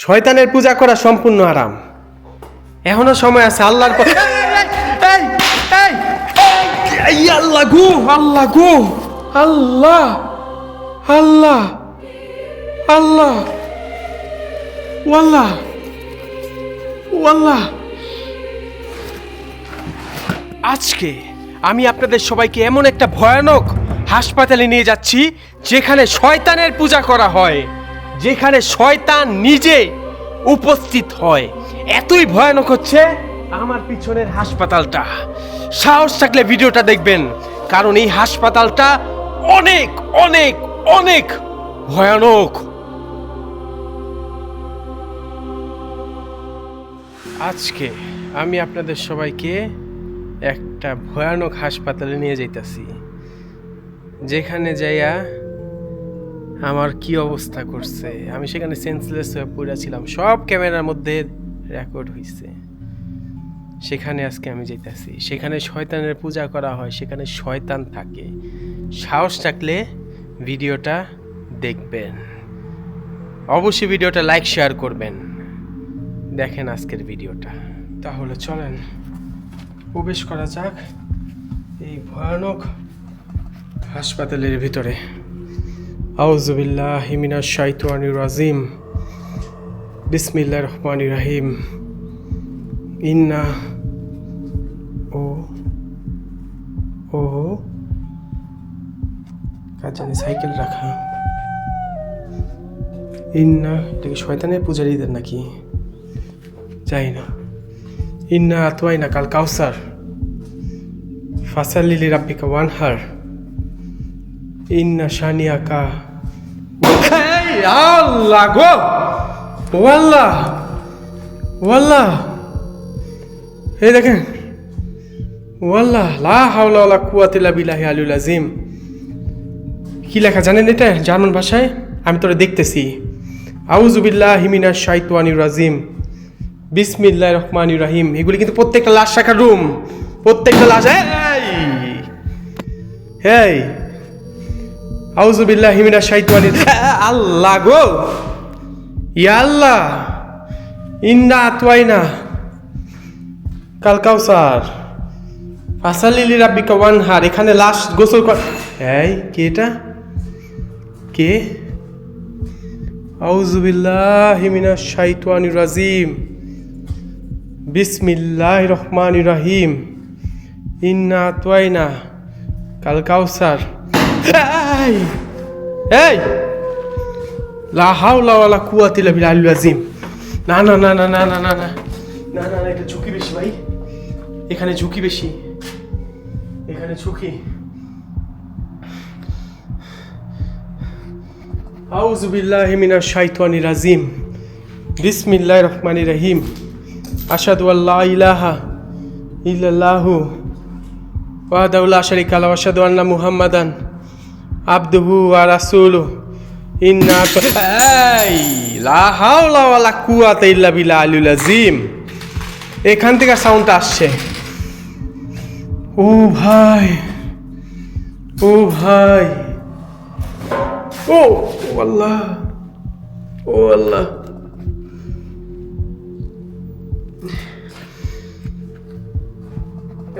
শয়তানের পূজা করা সম্পূর্ণ হারাম। এখনো সময় আছে আল্লাহর আল্লাহ গো আল্লাহ গো আল্লাহ আল্লাহ আল্লাহ ওয়াল্লাহ ওয়াল্লাহ। আজকে আমি আপনাদের সবাইকে এমন একটা ভয়ানক হাসপাতালে নিয়ে যাচ্ছি যেখানে শয়তানের পূজা করা হয়, যেখানে শয়তান নিজে উপস্থিত হয়। এতই ভয়ানক হচ্ছে আমার পিছনের হাসপাতালটা। সাহস থাকলে ভিডিওটা দেখবেন, কারণ এই হাসপাতালটা অনেক অনেক অনেক ভয়ানক। আজকে আমি আপনাদের সবাইকে একটা ভয়ানক হাসপাতালে নিয়ে যাইতাছি, যেখানে যাইয়া আমার কি অবস্থা করছে। আমি সেখানে সেন্সলেস হয়ে পড়েছিলাম, সব ক্যামেরার মধ্যে রেকর্ড হয়েছে। সেখানে আজকে আমি যাইতাছি, সেখানে শয়তানের পূজা করা হয়, সেখানে শয়তান থাকে। সাহস থাকলে ভিডিওটা দেখবেন, অবশ্যই ভিডিওটা লাইক শেয়ার করবেন। দেখেন আজকের ভিডিওটা। তাহলে চলেন প্রবেশ করা যাক এই ভয়ানক হাসপাতালের ভিতরে। আউযু বিল্লাহি মিনাশ শাইতানির রাজিম, বিসমিল্লাহির রহমানির রহিম। ইন্না ও কাজ জানি সাইকেল রাখা। ইন্না, এটা কি শয়তানের পূজারীদের নাকি যাই না। ইন্না আতওয়াইনা কাল কাউসার ফাসাল্লি লিরাব্বিকা ওয়ানহার ইন্না শানিয়াকা। আল্লাহ গো ওয়াল্লাহ ওয়াল্লাহ, এই দেখেন ওয়াল্লাহ লা হাওলা ওয়ালা কুওয়াতা ইল্লা বিল্লাহি আলিয়্যিল আযীম। কি লেখা জানেন এটা জার্মান ভাষায়? আমি তোরে দেখতেছি। আউযু বিল্লাহি মিনাশ শাইতানির রাজিম, বিসমিল্লাহির রহমানির রহিম। এগুলি কিন্তু প্রত্যেকটা লাশ রাখার রুম, প্রত্যেকটা লাশ। এই আউযু বিল্লাহি মিনাশ শাইতানির। আল্লাহ গো ইয়া আল্লাহ, ইন্না আতওয়াইনা কাল কাউসার ফাসাল্লি লিরাব্বিকা ওয়ানহার। এখানে লাশ গোসল কর। এই কে এটা? কে? আউযু বিল্লাহি মিনাশ শাইতানির রাজিম, বিসমিল্লাহির রহমানির রহিম। ইন্না আতওয়াইনা কাল কাউসার। এই এই লা হাওলা ওয়ালা কুওয়াতা ইল্লা বিল্লাহিল আলিয়্যিল আযীম। না না না না না না না না না না, এটা ঝুঁকি বেশি ভাই, এখানে ঝুঁকি বেশি, এখানে ঝুঁকি। আউযু বিল্লাহি মিনাশ শাইতানির রাজিম, বিসমিল্লাহির রহমানির রহিম। আশহাদু আল্লা ইলাহা ইল্লাল্লাহু ওয়াহদাহু লা শারীকা লাহু ওয়া আশহাদু আন্না মুহাম্মাদান আবদুহু ওয়া রাসূলুহু। ইন্না লা হাওলা ওয়ালা কুওয়াতা ইল্লা বিল্লাহিল আলিয়্যিল আযীম। এখান থেকে সাউন্ডটা আসছে। ও ভাই, ও ভাই, ও আল্লাহ, ও আল্লাহ।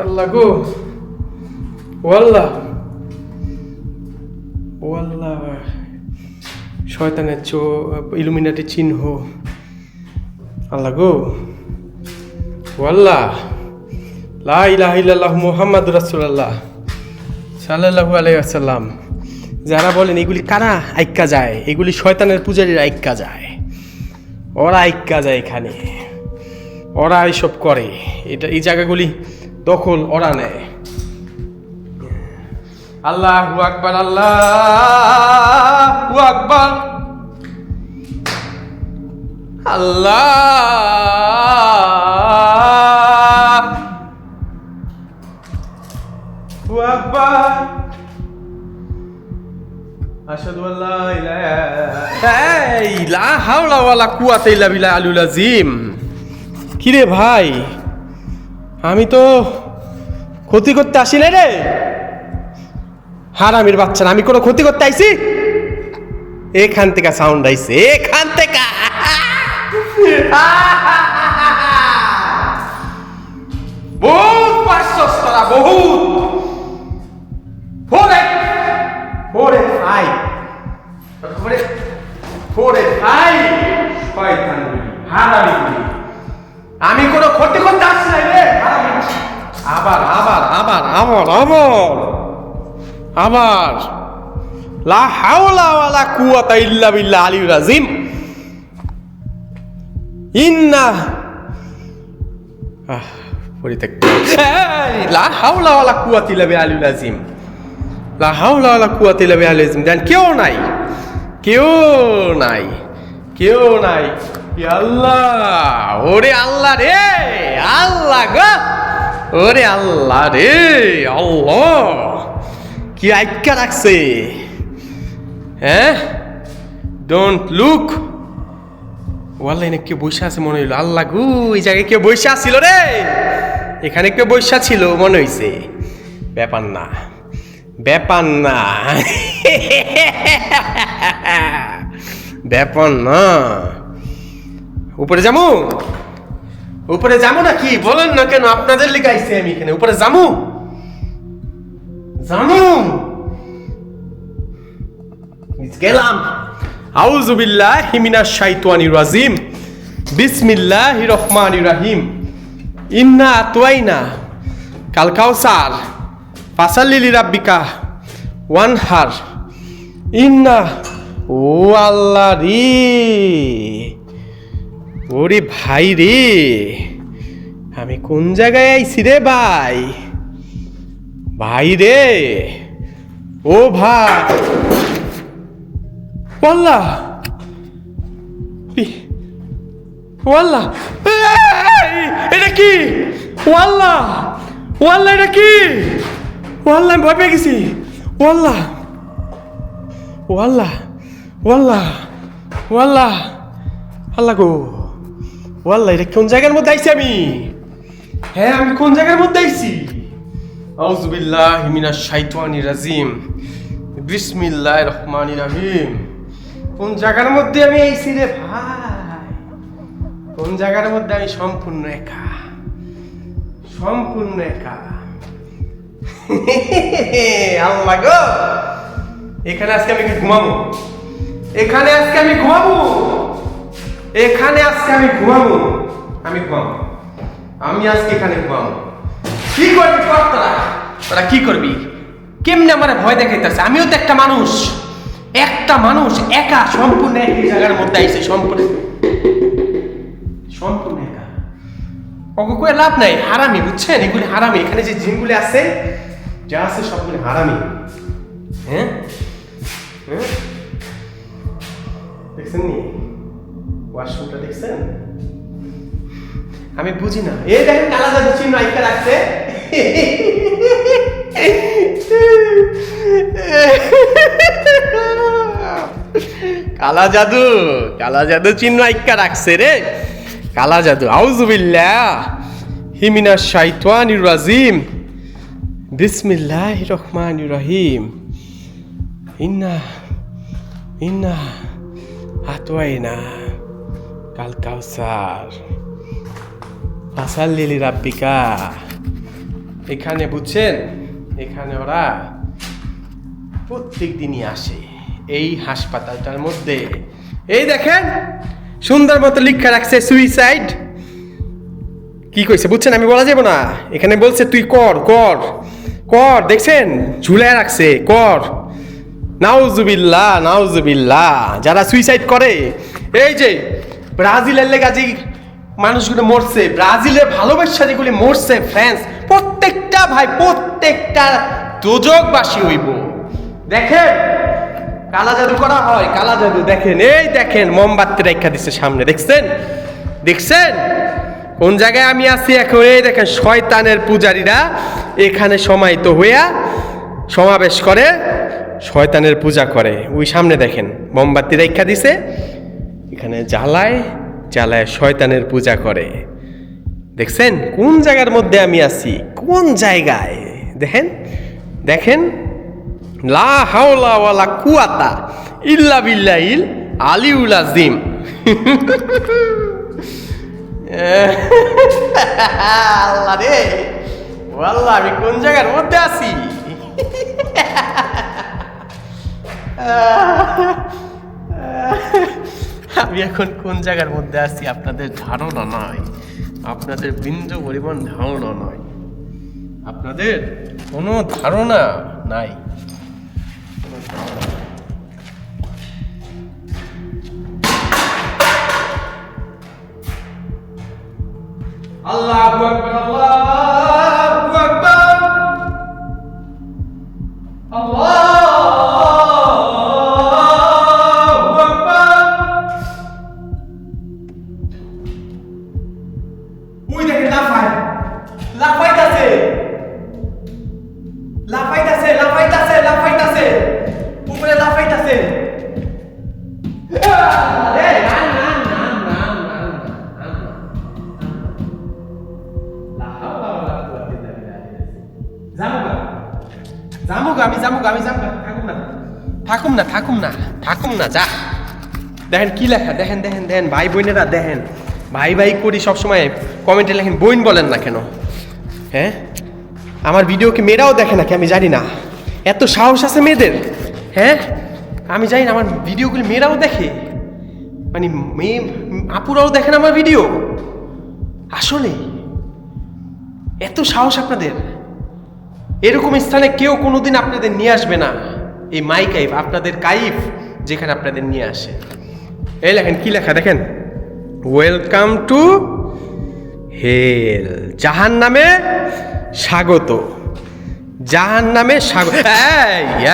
আল্লাহ গো ও আল্লাহ, ও আল্লাহ। শয়তানের ইলুমিনাটি চিহ্ন। আল্লাহ গো ও আল্লাহ, লা ইলাহা ইল্লাল্লাহু মুহাম্মাদুর রাসূলুল্লাহ সাল্লাল্লাহু আলাইহি ওয়াসাল্লাম। যারা বলেন এগুলি কারা আইক্কা যায়, এগুলি শয়তানের পূজারীরা আইক্কা যায়, ওরা আইক্কা যায় এখানে, ওরা এইসব করে। এটা এই জায়গাগুলি দখল ওরা নেয়। আল্লাহু আকবার, আল্লাহু আকবার, আল্লাহু আকবার, আশহাদু আল্লা ইলাহা লা হাওলা ওয়ালা কুওয়াতা ইল্লা বিল্লাহিল আলিয়্যিল আযীম। কিরে ভাই, আমি তো ক্ষতি করতে আসি না রে হারামির বাচ্চা, আমি কোনো ক্ষতি করতে আইছি? এখান থেকে সাউন্ড আইছে, এখান থেকে। বহুত পারছস তোরা, বহুত। 485 শয়তানগুলি, হারামিগুলি। আমি কোনো ক্ষতি করতে আসছি না রে। আবার আবার আবার আবার আবার আবার লা হাওলা ওয়ালা কুওয়াতা ইল্লা বিল্লাহ আলিয়্যিল আযীম। ইন্না পরিত্যক্ত। লা হাওলা ওয়ালা কুওয়াতা ইল্লা বিল্লাহ আলিয়্যিল আযীম। লা হাওলা ওয়ালা কুওয়াতা ইল্লা বিল্লাহ আলিয়্যিল আযীম। দেন কেউ নাই, কেউ নাই, কেউ নাই। আল্লাহ, ওরে আল্লাহ রে, আল্লাহ গো, ওরে আল্লাহ রে, আল্লাহ কি আইক্কা রাখছে। হ্যাঁ, ডোন্ট লুক। ওয়াল্লাহ এনে কেউ বৈশা আছে মনে হইলো। আল্লাহ গো, এই জায়গায় কেউ বৈশা ছিল রে, এখানে কেউ বৈশা ছিল মনে হইছে। ব্যাপার না, ব্যাপার না, ব্যাপার না। উপরে যাবো, উপরে যাবো নাকি বলেন না কেন? আপনাদের লিখাইছে আমি এখানে উপরে যাবো, যাবো। গেলাম। আউযু বিল্লাহি মিনাশ শাইতানির রাজিম। বিসমিল্লাহির রহমানির রহিম। ইন্না আতওয়াইনা কাল কাউসার ফাসাল্লি লিরাব্বিকা ওয়ানহার। ইন্না, ও আল্লাহ রে, ওরে ভাই রে, আমি কোন জায়গায় আইছি রে ভাই, ভাই রে, ও ভাই। ওয়াল্লাহ, ওয়াল্লাহ, এটা কি? ওয়াল্লাহ, ওয়াল্লাহ, এটা কি? ওয়াল্লাহ, আমি ভয় পেয়ে গেছি। ওয়াল্লাহ, ওয়াল্লাহ, ওয়াল্লাহ, ওয়াল্লাহ, আল্লাহ গো, ওয়াল্লাহ, এটা কোন জায়গার মধ্যে আইছি আমি? হ্যাঁ, আমি কোন জায়গার মধ্যে আইছি? আউযু বিল্লাহি মিনাশ শাইতানির রাজিম। বিসমিল্লাহির রহমানির রহিম। কোন জায়গার মধ্যে আমি আইছি রে ভাই? কোন জায়গার মধ্যে? আমি সম্পূর্ণ একা, সম্পূর্ণ একা। আল্লাহ গো, এখানে আজকে আমি ঘুমাবো, এখানে আজকে আমি ঘুমাবো, এখানে আজকে আমি ঘুমাবো, আমি ঘুমাবো, আমি আজকে এখানে ঘুমাবো। কি করবি কর তোরা, তোরা কি করবি? কেমনে আমার ভয় দেখাইতেছে? আমিও তো একটা মানুষ, একটা মানুষ একা সম্পূর্ণ একই জায়গার মধ্যে আইছে, সম্পূর্ণ সম্পূর্ণ একা। ওকে কয়ে লাভ নাই, হারামি, বুঝছেন? এগুলি হারামি। এখানে যে জিনগুলি আছে, যা আছে সবগুলি হারামি। হ্যাঁ, হ্যাঁ, দেখছেন নি ওয়াশরুমটা? দেখছেন? আমি বুঝি না। এই দেখেন কালা জাদু চিহ্ন আইকা রাখছে। কালা জাদু, কালা জাদু চিহ্ন আইকা রাখছে রে, কালা জাদু। আউযু বিল্লাহি মিনাশ শাইতানির রাজিম। বিসমিল্লাহির রহমানির রহিম। ইন্না, ইন্না আতওয়াইনা কাল কাউসার ফাসাল্লি লিরাব্বিকা। এখানে বুঝছেন, এখানে ওরা প্রত্যেক দিনই আসে এই হাসপাতালটার মধ্যে। এই দেখেন সুন্দর মতো লিখা রাখছে সুইসাইড। কি কইছে বুঝছেন? আমি বলা যাব না। এখানে বলছে তুই কর, কর, কর। দেখছেন ঝুলায় রাখছে, কর। নাউজুবিল্লাহ, নাউজুবিল্লাহ। যারা সুইসাইড করে, এই যে ব্রাজিলের লেগা যে মানুষগুলো মরছে, ব্রাজিলের ভালোবাসা যেগুলি মরছে, ফ্রান্স, প্রত্যেকটা ভাই, প্রত্যেকটা দোজকবাসী হইব। দেখেন কালা জাদু করা হয়, কালা জাদু। দেখেন, এই দেখেন মোমবাতি রেখা দিচ্ছে সামনে, দেখছেন? দেখছেন কোন জায়গায় আমি আছি এখন? এই দেখেন শয়তানের পূজারীরা এখানে সমাহিত হইয়া সমাবেশ করে, শয়তানের পূজা করে। ওই সামনে দেখেন মোমবাতি রেখা দিছে, এখানে জ্বালায়, জ্বালায় শয়তানের পূজা করে। দেখছেন কোন জায়গার মধ্যে আমি আছি? কোন জায়গায়? দেখেন, দেখেন। লা হাওলা ওয়ালা কুওয়াতা ইল্লা বিল্লাহিল আলিয়্যিল আযীম। আল্লাহ রে, আল্লাহ আমি কোন জায়গার মধ্যে আছি? আমি এখন কোন জায়গার মধ্যে আছি আপনাদের ধারণা নয়, আপনাদের বিন্দু পরিমাণ ধারণা নয়, আপনাদের কোনো ধারণা নাই। আল্লাহু আকবার, আল্লাহু আকবার, আল্লাহু আকবার। ওই দেখেন লাফাইতাছে, লাফাইতাছে, লাফাইতাছে, লাফাইতাছে, উপরে লাফাইতাছে। থাকুম না যা। দেখেন কি লেখা, দেখেন দেখেন দেখেন ভাই বোনেরা, দেখেন ভাই ভাই করি সবসময়, কমেন্টে লেখেন বোন বলেন না কেন? হ্যাঁ, আমার ভিডিও কি মেয়েরাও দেখে নাকি আমি জানি না, এত সাহস আছে মেয়েদের? হ্যাঁ, আমি জানি না আমার ভিডিওগুলি মেয়েরাও দেখে, মানে মেয়ে আপুরাও দেখেন আমার ভিডিও? আসলে এত সাহস আপনাদের? এরকম স্থানে কেউ কোনোদিন আপনাদের নিয়ে আসবে না। এই মাই কাইফ, আপনাদের কাইফ যেখানে আপনাদের নিয়ে আসে। এই লেখেন কি লেখা দেখেন, ওয়েলকাম টু হেল, জাহান্নামে স্বাগত, জাহান্নামে স্বাগত।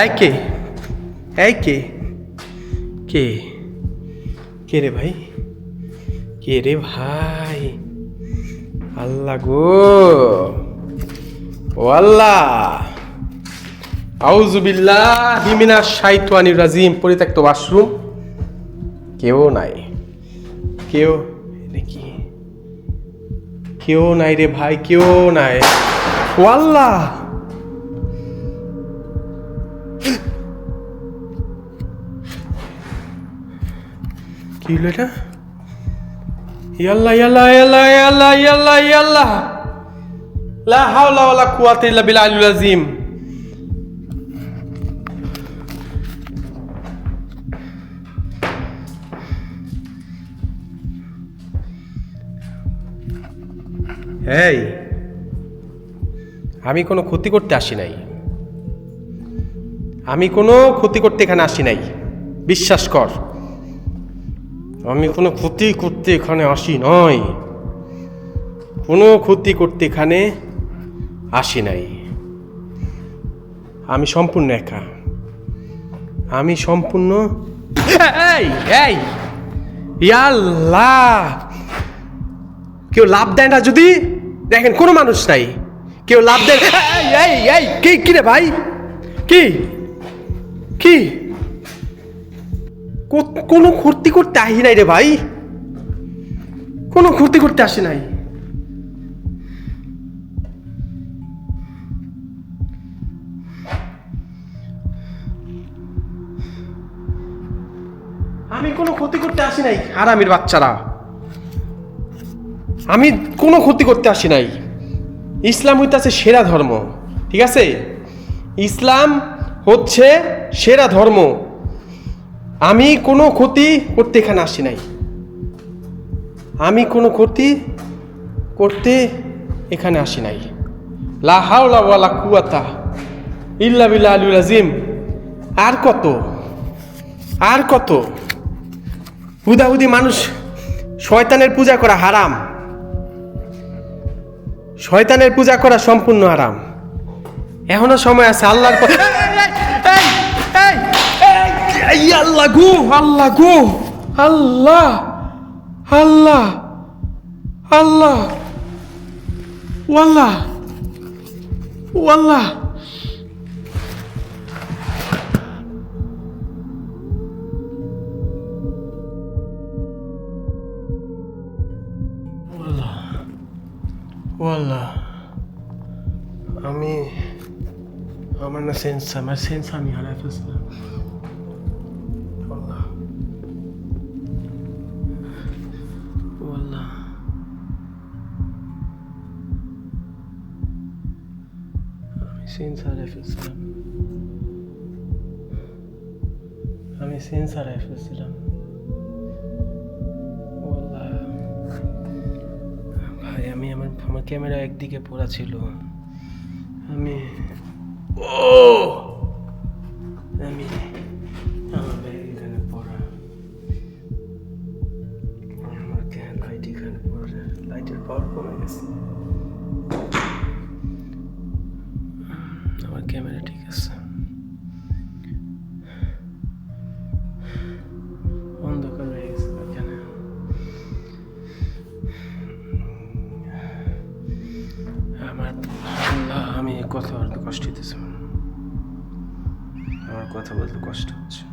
এই কে, এই কে, কে কে রে ভাই, কে রে ভাই? আল্লাহ গো, ও আল্লাহ, আউযু বিল্লাহি মিনাশ শাইতানির রাজিম। পরিত্যক্ত ওয়াশরুম, কেউ নাই, কেউ দেখি, কেউ নাই রে ভাই, কেউ নাই। ও আল্লাহ, কি হলো এটা? ইয়াল্লাহ ইয়াল্লাহ ইয়াল্লাহ ইয়াল্লাহ ইয়াল্লাহ ইয়াল্লাহ, লা হাওলা ওয়ালা কুওয়াতা ইল্লা বিল্লাহিল আযীম। এই, আমি কোনো ক্ষতি করতে আসি নাই, আমি কোনো ক্ষতি করতে এখানে আসি নাই, বিশ্বাস কর। আমি কোনো ক্ষতি করতে এখানে আসি নাই, কোনো ক্ষতি করতে এখানে আসি নাই। আমি সম্পূর্ণ একা, আমি সম্পূর্ণ। এই এই ইয়াল্লাহ, কেউ লাভ দেয় না যদি? দেখেন কোনো মানুষ নাই, কেউ লাভ দেয়। এই এই কি কি রে ভাই, কি কি? কোনো ক্ষতি করতে আসি নাই রে ভাই, কোনো ক্ষতি করতে আসি নাই। আমি কোনো ক্ষতি করতে আসি নাই, হারামির বাচ্চারা, আমি কোনো ক্ষতি করতে আসি নাই। ইসলাম হইতেছে সেরা ধর্ম, ঠিক আছে? ইসলাম হচ্ছে সেরা ধর্ম। আমি কোনো ক্ষতি করতে এখানে আসি নাই, আমি কোনো ক্ষতি করতে এখানে আসি নাই। লা হাওলা ওয়ালা কুওয়াতা ইল্লা বিল্লাহিল আযীম। আর কত, আর কত? হুদাহুদি মানুষ, শয়তানের পূজা করা হারাম, শয়তানের পূজা করা সম্পূর্ণ হারাম। এখনো সময় আছে আল্লাহর পথে। আল্লাহ গো, আল্লাহ গো, আল্লাহ আল্লাহ আল্লাহ, ওয়াল্লাহ ওয়াল্লাহ। ওয়াল্লাহ, আমি আমার না সেন্স, আমার সেন্স আমি হারাই ফেলছিলাম। সেন্সার ফেলছিলাম, আমি সেন্সার ফেলছিলাম। ভাই আমি আমার ক্যামেরা একদিকে পড়া ছিল, আমি আমি আমার ব্যাগ এখানে পড়া, আমার লাইট এখানে পড়া, লাইটের পাওয়ার কমে গেছে। আমার ক্যামেরা ঠিক আছে, অন্ধকার হয়ে গেছে এখানে। আমার আল্লাহ, আমি কথা বলতে কষ্ট হইতেছে, আমার কথা বলতে কষ্ট হচ্ছে।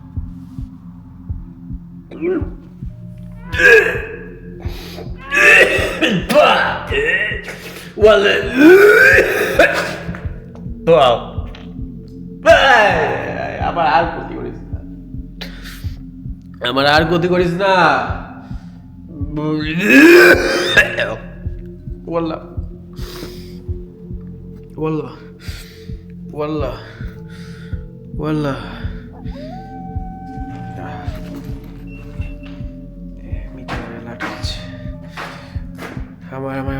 আমার আর ক্ষতি করিস না। ওয়াল্লাহ ওয়াল্লাহ ওয়াল্লাহ ওয়াল্লাহ,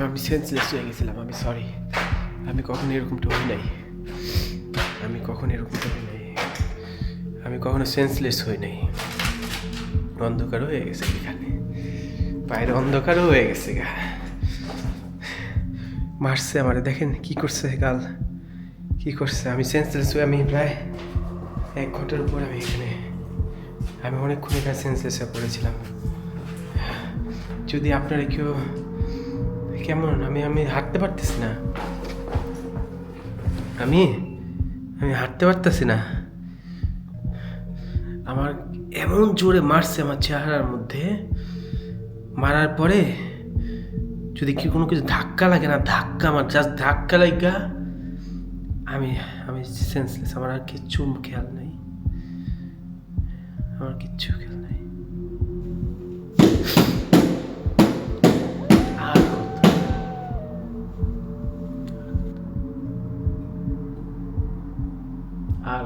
আমি সেন্সলেস হয়ে গেছিলাম। আমি সরি, আমি কখনো এরকমটা হই নাই, আমি কখনো এরকমটা হই নাই, আমি কখনো সেন্সলেস হই নাই। অন্ধকারও হয়ে গেছে এখানে, বাইরে অন্ধকারও হয়ে গেছে গা। মারছে আমারে, দেখেন কি করছে গাল, কি করছে। আমি সেন্সলেস হয়ে আমি প্রায় 1 ঘন্টার উপর আমি এখানে, আমি অনেকক্ষণ এখানে সেন্সলেস হয়ে পড়েছিলাম। যদি আপনারা কেউ কেমন, আমি হাঁটতে পারতেছি না, আমি হাঁটতে পারতেছি না। আমার এমন জোরে মারছে আমার চেহারার মধ্যে, মারার পরে যদি কি কোনো কিছু ধাক্কা লাগে না, ধাক্কা আমার জাস্ট ধাক্কা লাগা আমি সেন্সলেস। আমার আর কিচ্ছু খেয়াল নেই, আমার কিচ্ছু খেয়াল নেই। আর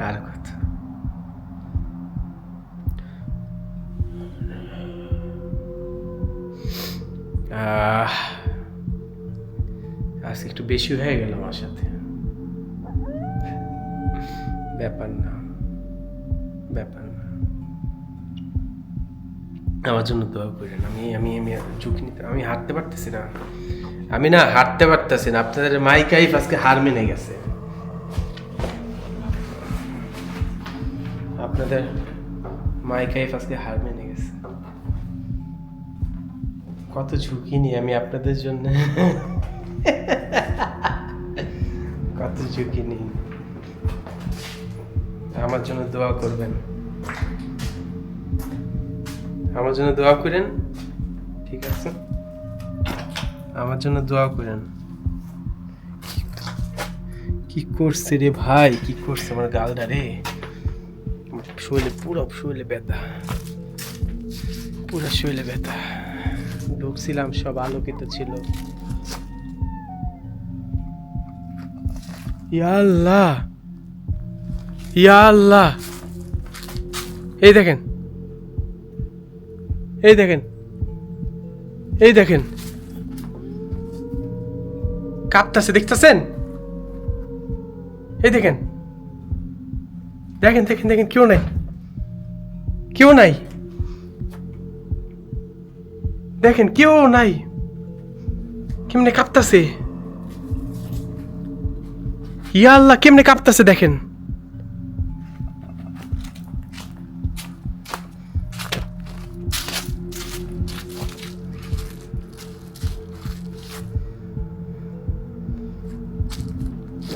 আর কথা, আজকে একটু বেশি হয়ে গেল আমার সাথে। ব্যাপার না, ব্যাপার না, আমার জন্য দোয়া করেন। আমি ঝুঁকি নিতে, আমি হাঁটতে পারতেছি না, আমি না হাঁটতে পারতেছি না। আপনাদের মাইকাইফ আজকে হার মেনে গেছে, আপনাদের মাইকাইফ আজকে হার মেনে গেছে। কত ঝুঁকি নিয়ে আমি আপনাদের জন্য, কত ঝুঁকি নিই। আমার জন্য দোয়া করবেন, আমার জন্য দোয়া করেন, ঠিক আছে? আমার জন্য দোয়া করেন। কি করছে রে ভাই, কি করছে আমার গালটা রে, শরীরে পুরো শরীরে ব্যথা, পুরো শরীরে ব্যথা। ঢুকছিলাম, সব আলোকিত ছিল। ইয়া আল্লাহ, ইয়া আল্লাহ, এই দেখেন, এই দেখেন, এই দেখেন, কাঁপতাছে, দেখতেছেন? এই দেখেন, দেখেন দেখেন দেখেন, কেউ নাই, কেউ নাই, দেখেন কেউ নাই, কেমনে কাঁপতাছে। ইয়া আল্লাহ, কেমনে কাঁপতাছে দেখেন।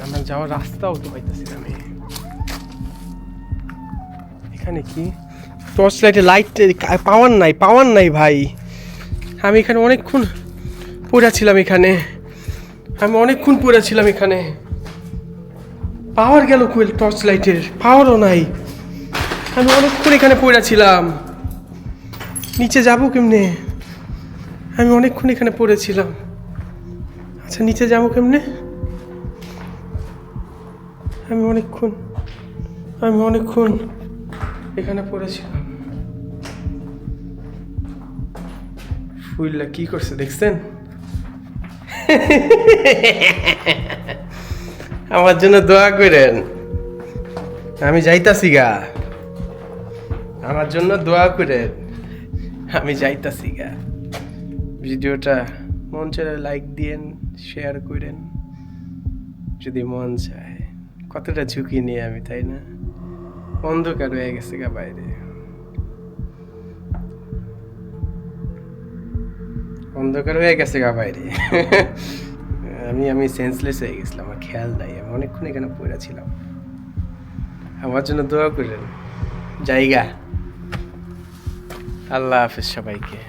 আমার যাওয়ার রাস্তাও তো পাইতেছি না আমি। এখানে কি টর্চ লাইটে লাইট পাওয়ার নাই, পাওয়ার নাই ভাই। আমি এখানে অনেকক্ষণ পড়েছিলাম এখানে, আমি অনেকক্ষণ পড়েছিলাম এখানে। পাওয়ার গেল কুয়েল টর্চ লাইটের, পাওয়ারও নাই। আমি অনেকক্ষণ এখানে পড়েছিলাম, নিচে যাবো কেমনে? আমি অনেকক্ষণ এখানে পড়েছিলাম। আচ্ছা নিচে যাবো কেমনে? আমি অনেকক্ষণ এখানে পড়েছিলাম। ফুলটা কি করছে দেখছেন? আমার জন্য দোয়া করেন, আমি যাইতাছি গা। আমার জন্য দোয়া করেন, আমি যাইতাছি গা। ভিডিওটা মন চাইলে লাইক দিয়েন, শেয়ার করেন যদি মন চায়। কতটা ঝুঁকি নিয়ে আমি, তাই না? অন্ধকার হয়ে গেছে গা বাইরে, অন্ধকার হয়ে গেছে গা বাইরে। আমি সেন্সলেস হয়ে গেছিলাম, আমার খেয়াল নাই। আমি অনেকক্ষণ এখানে পড়েছিলাম। আমার জন্য দোয়া করেন, জায়গা। আল্লাহ হাফেজ সবাইকে।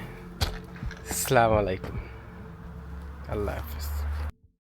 আসসালামু আলাইকুম। আল্লাহ হাফেজ।